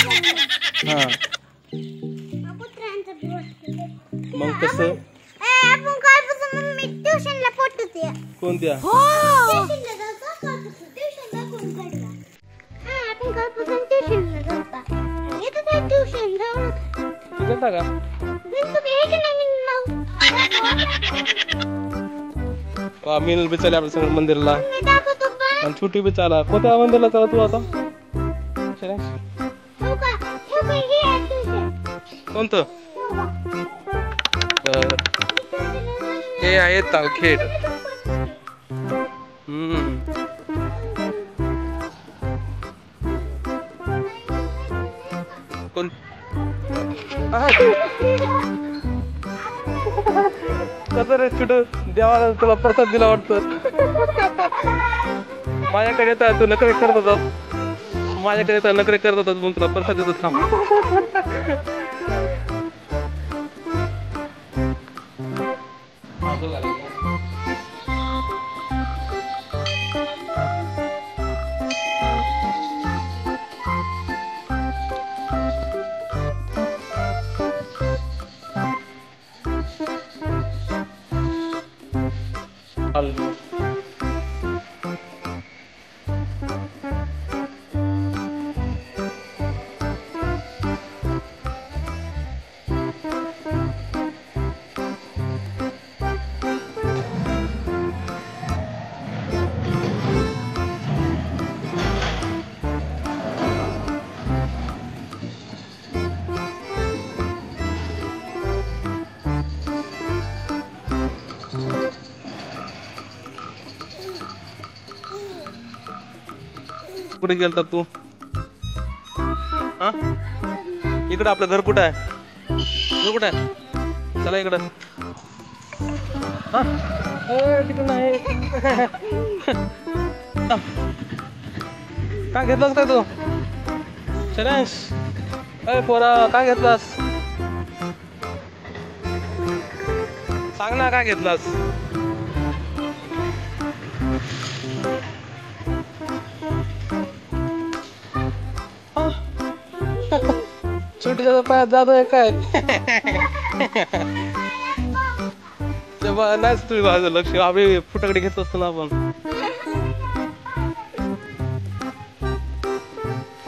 हा मग कसं आपण कालपासून मम्मी ट्युशनला पोटते कोणत्या ट्युशनला जातो ट्युशनला कोण काढला आपण कालपासून ट्युशनला जातो येतो त्या ट्युशन जाऊ तू करता का तुम्ही हे की नाही मिल बी चालले आपल्या सगळं मंदिरला मी दाखवतो पण आणि छोटी बी चाला कोणत्या मंदिरला चाला तू आता ठेव का हे आहे ट्युशन कोणतं हे आहे तालखेड कोण कसं रे छोट देवाला तुला प्रसाद दिला वाटतं माझ्याकडे येतात तू नखरे करत होता माझ्याकडे येतात नखरे करत होतात म्हणून तुला प्रसाद देतो थांब कुठे गेलता तू हा इकडं आपलं घर कुठं आहे घर कुठं आहे चला इकडं हा तिकडं नाही काय घेतलास काय तू शनेश अरे पोरा काय घेतलास सांग ना काय घेतलास छोटीच्या पायात जातोय काय नाहीच तुम्ही माझं लक्ष आम्ही फुटाकडे घेत असतो ना आपण